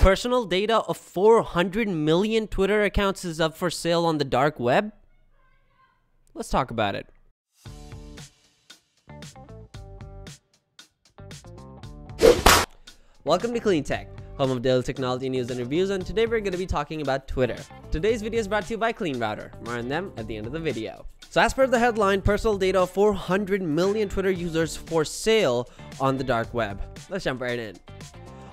Personal data of 400 million Twitter accounts is up for sale on the dark web? Let's talk about it. Welcome to Clean Tech, home of daily technology news and reviews, and today we're going to be talking about Twitter. Today's video is brought to you by Clean Router. More on them at the end of the video. So as per the headline, personal data of 400 million Twitter users for sale on the dark web. Let's jump right in.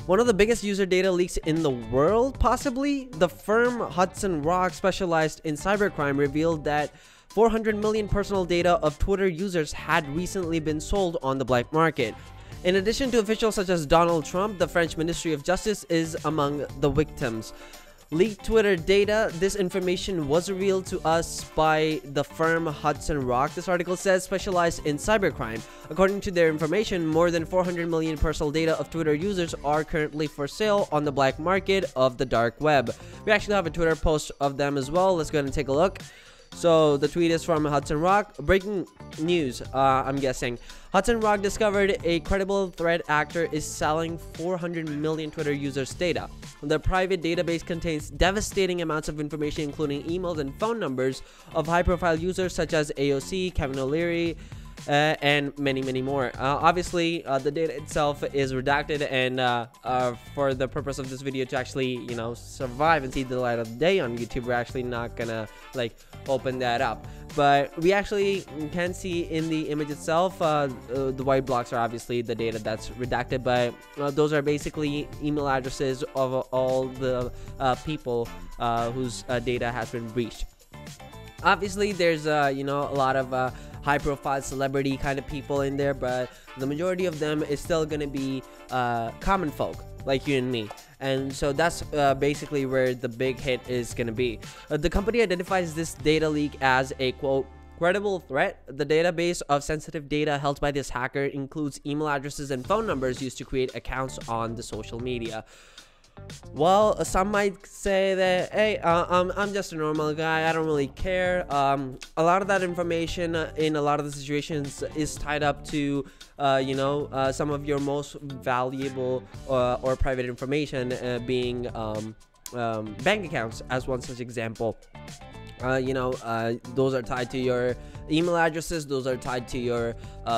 One of the biggest user data leaks in the world, possibly, the firm Hudson Rock, specialized in cybercrime, revealed that 400 million personal data of Twitter users had recently been sold on the black market. In addition to officials such as Donald Trump, the French Ministry of Justice is among the victims. Leaked Twitter data. This information was revealed to us by the firm Hudson Rock. This article says specialized in cybercrime. According to their information, more than 400 million personal data of Twitter users are currently for sale on the black market of the dark web. We actually have a Twitter post of them as well. Let's go ahead and take a look. So the tweet is from Hudson Rock. Breaking news, I'm guessing. Hudson Rock discovered a credible threat actor is selling 400 million Twitter users' data. The private database contains devastating amounts of information, including emails and phone numbers of high-profile users such as AOC, Kevin O'Leary, and many more. Obviously, the data itself is redacted, and for the purpose of this video to actually, survive and see the light of the day on YouTube, we're actually not gonna open that up. But we actually can see in the image itself, the white blocks are obviously the data that's redacted, but those are basically email addresses of all the people whose data has been breached. Obviously, there's a lot of high-profile celebrity kind of people in there, but the majority of them is still gonna be common folk like you and me. And so that's basically where the big hit is gonna be. The company identifies this data leak as a, quote, credible threat. The database of sensitive data held by this hacker includes email addresses and phone numbers used to create accounts on the social media. Well, some might say that, hey, I'm just a normal guy, I don't really care. A lot of that information in a lot of the situations is tied up to some of your most valuable or private information, being bank accounts as one such example. Those are tied to your email addresses, those are tied to your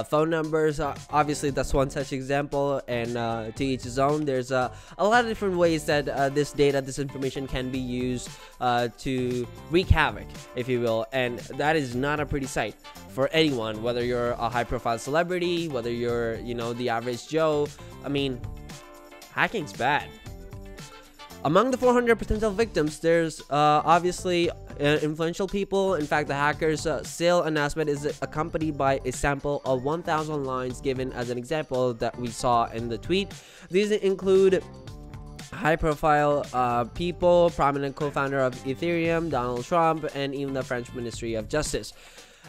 phone numbers. Obviously, that's one such example, and to each his own. There's a lot of different ways that this information can be used to wreak havoc, if you will, and that is not a pretty sight for anyone, whether you're a high-profile celebrity, whether you're, the average Joe. I mean, hacking's bad. Among the 400 potential victims, there's obviously influential people. In fact, the hacker's sale announcement is accompanied by a sample of 1,000 lines given as an example that we saw in the tweet. These include high-profile people, prominent co-founder of Ethereum, Donald Trump, and even the French Ministry of Justice.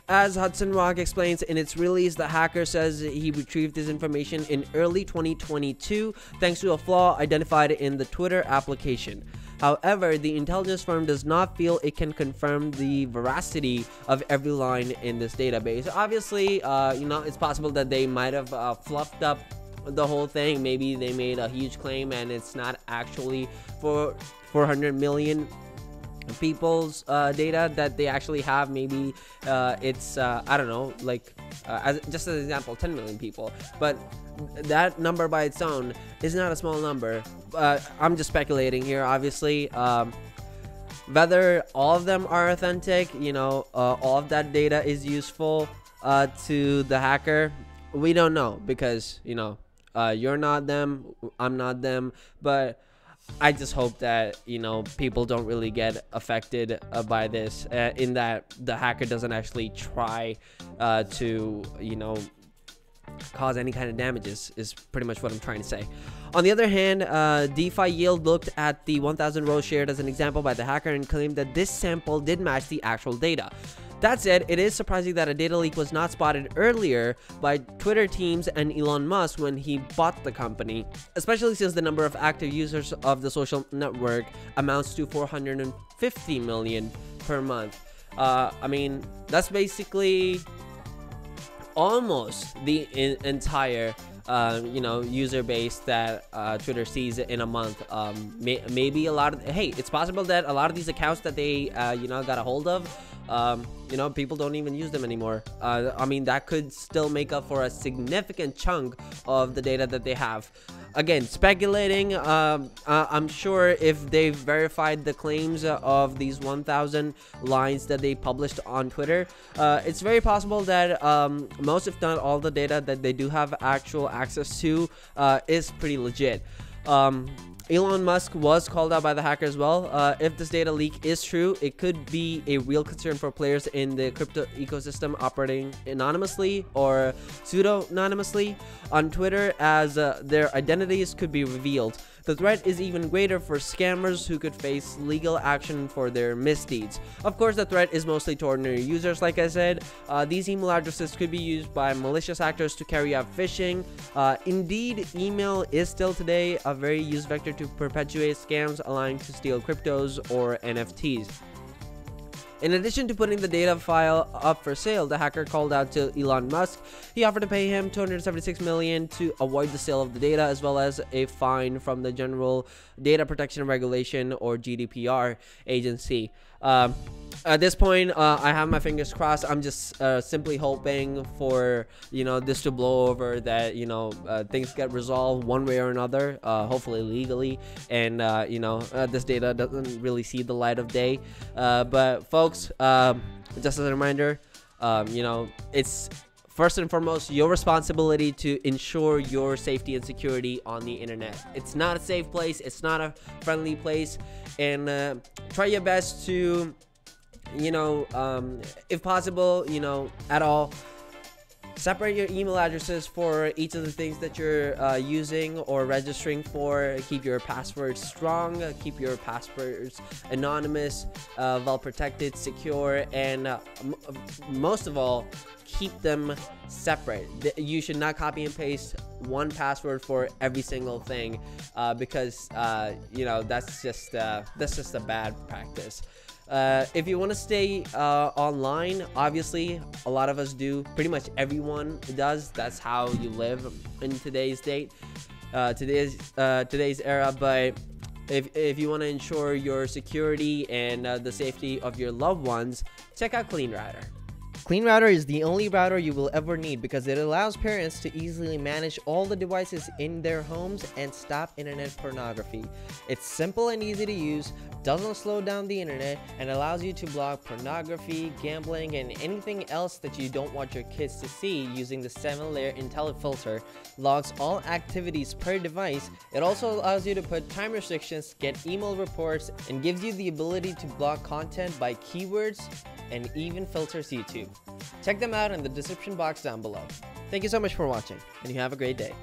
As Hudson Rock explains in its release, the hacker says he retrieved this information in early 2022 thanks to a flaw identified in the Twitter application. However, the intelligence firm does not feel it can confirm the veracity of every line in this database. Obviously, it's possible that they might have fluffed up the whole thing. Maybe they made a huge claim and it's not actually for 400 million people's data that they actually have. Maybe it's I don't know, just as an example, 10 million people, but that number by its own is not a small number. I'm just speculating here, obviously. Whether all of them are authentic, all of that data is useful to the hacker, we don't know, because you're not them, I'm not them. But I just hope that people don't really get affected by this, in that the hacker doesn't actually try to cause any kind of damages, is pretty much what I'm trying to say. On the other hand, DeFi Yield looked at the 1,000 rows shared as an example by the hacker and claimed that this sample did match the actual data. That said, it is surprising that a data leak was not spotted earlier by Twitter teams and Elon Musk when he bought the company, especially since the number of active users of the social network amounts to 450 million per month. I mean, that's basically almost the entire user base that Twitter sees in a month. Maybe a lot of, hey, it's possible that a lot of these accounts that they got a hold of, people don't even use them anymore. I mean, that could still make up for a significant chunk of the data that they have. Again, speculating. I'm sure if they've verified the claims of these 1,000 lines that they published on Twitter, it's very possible that most, if not all, the data that they do have actual access to is pretty legit. Elon Musk was called out by the hacker as well. If this data leak is true, it could be a real concern for players in the crypto ecosystem operating anonymously or pseudo-anonymously on Twitter, as their identities could be revealed. The threat is even greater for scammers who could face legal action for their misdeeds. Of course, the threat is mostly to ordinary users, like I said. These email addresses could be used by malicious actors to carry out phishing. Indeed, email is still today a very used vector to perpetuate scams, allowing to steal cryptos or NFTs. In addition to putting the data file up for sale, the hacker called out to Elon Musk. He offered to pay him $276 million to avoid the sale of the data, as well as a fine from the General Data Protection Regulation, or GDPR, agency. At this point, I have my fingers crossed. I'm just simply hoping for this to blow over, that things get resolved one way or another, hopefully legally, and this data doesn't really see the light of day. But folks, just as a reminder, it's first and foremost your responsibility to ensure your safety and security on the internet. It's not a safe place, it's not a friendly place, and try your best to if possible, at all, separate your email addresses for each of the things that you're using or registering for. Keep your passwords strong, keep your passwords anonymous, well protected, secure, and most of all, keep them separate. You should not copy and paste one password for every single thing, because that's just a bad practice. If you want to stay online, obviously a lot of us do, pretty much everyone does. That's how you live in today's today's era. But if you want to ensure your security and the safety of your loved ones, check out Clean Router. Clean Router is the only router you will ever need, because it allows parents to easily manage all the devices in their homes and stop internet pornography. It's simple and easy to use, doesn't slow down the internet, and allows you to block pornography, gambling, and anything else that you don't want your kids to see using the 7-layer IntelliFilter. Logs all activities per device. It also allows you to put time restrictions, get email reports, and gives you the ability to block content by keywords, and even filters YouTube. Check them out in the description box down below. Thank you so much for watching, and you have a great day.